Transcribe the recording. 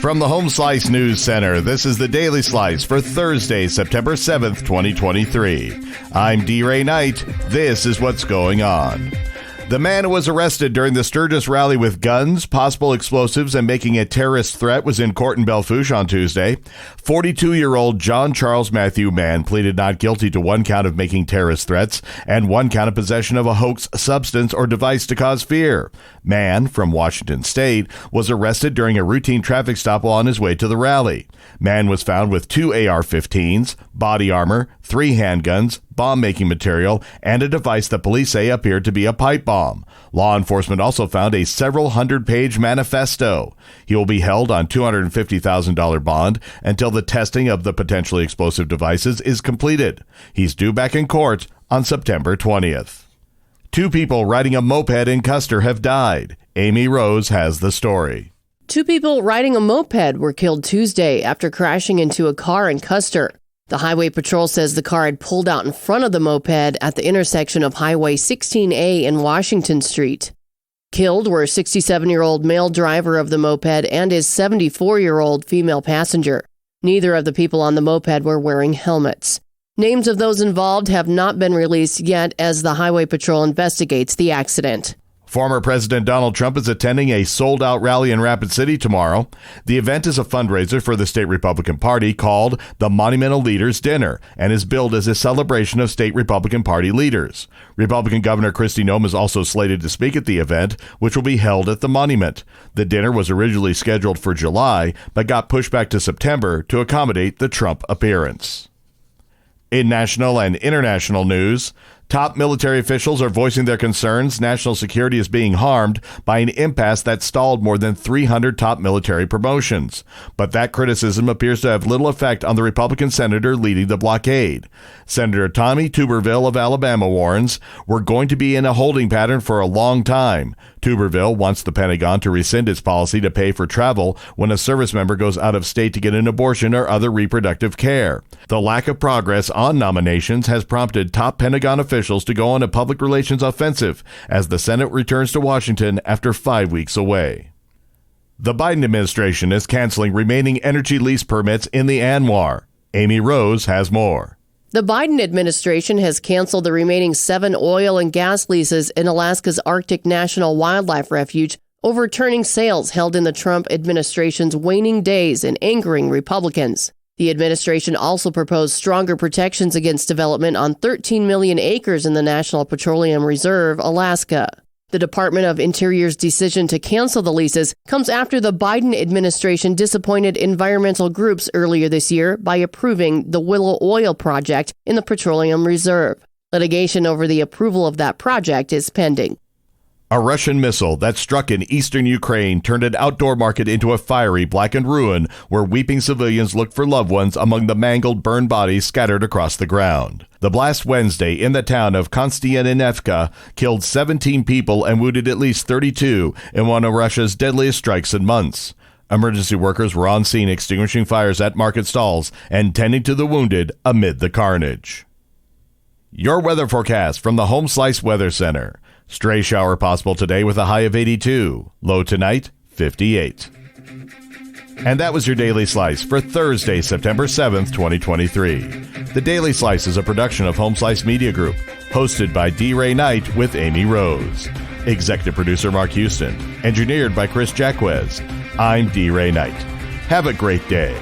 From the Home Slice News Center, this is the Daily Slice for Thursday, September 7th, 2023. I'm D-Ray Knight. This is what's going on. The man who was arrested during the Sturgis rally with guns, possible explosives, and making a terrorist threat was in court in Belle-Fourche on Tuesday. 42-year-old John Charles Matthew Mann pleaded not guilty to one count of making terrorist threats and one count of possession of a hoax substance or device to cause fear. Mann, from Washington State, was arrested during a routine traffic stop while on his way to the rally. Mann was found with 2 AR-15s, body armor, 3 handguns, bomb-making material, and a device that police say appeared to be a pipe bomb. Law enforcement also found a several hundred-page manifesto. He will be held on $250,000 bond until the testing of the potentially explosive devices is completed. He's due back in court on September 20th. 2 people riding a moped in Custer have died. Amy Rose has the story. 2 people riding a moped were killed Tuesday after crashing into a car in Custer. The Highway Patrol says the car had pulled out in front of the moped at the intersection of Highway 16A and Washington Street. Killed were a 67-year-old male driver of the moped and his 74-year-old female passenger. Neither of the people on the moped were wearing helmets. Names of those involved have not been released yet as the Highway Patrol investigates the accident. Former President Donald Trump is attending a sold-out rally in Rapid City tomorrow. The event is a fundraiser for the state Republican Party called the Monumental Leaders Dinner and is billed as a celebration of state Republican Party leaders. Republican Governor Kristi Noem is also slated to speak at the event, which will be held at the monument. The dinner was originally scheduled for July, but got pushed back to September to accommodate the Trump appearance. In national and international news, top military officials are voicing their concerns national security is being harmed by an impasse that stalled more than 300 top military promotions. But that criticism appears to have little effect on the Republican senator leading the blockade. Senator Tommy Tuberville of Alabama warns, "We're going to be in a holding pattern for a long time." Tuberville wants the Pentagon to rescind its policy to pay for travel when a service member goes out of state to get an abortion or other reproductive care. The lack of progress on nominations has prompted top Pentagon officials to go on a public relations offensive as the Senate returns to Washington after 5 weeks away. The Biden administration is canceling remaining energy lease permits in the ANWR. Amy Rose has more. The Biden administration has canceled the remaining 7 oil and gas leases in Alaska's Arctic National Wildlife Refuge, overturning sales held in the Trump administration's waning days and angering Republicans. The administration also proposed stronger protections against development on 13 million acres in the National Petroleum Reserve, Alaska. The Department of Interior's decision to cancel the leases comes after the Biden administration disappointed environmental groups earlier this year by approving the Willow Oil project in the Petroleum Reserve. Litigation over the approval of that project is pending. A Russian missile that struck in eastern Ukraine turned an outdoor market into a fiery, blackened ruin where weeping civilians looked for loved ones among the mangled, burned bodies scattered across the ground. The blast Wednesday in the town of Konstantinivka killed 17 people and wounded at least 32 in one of Russia's deadliest strikes in months. Emergency workers were on scene extinguishing fires at market stalls and tending to the wounded amid the carnage. Your weather forecast from the Home Slice Weather Center. Stray shower possible today with a high of 82. Low tonight, 58. And that was your Daily Slice for Thursday, September 7th, 2023. The Daily Slice is a production of Home Slice Media Group, hosted by D-Ray Knight with Amy Rose. Executive producer Mark Houston. Engineered by Chris Jacquez. I'm D-Ray Knight. Have a great day.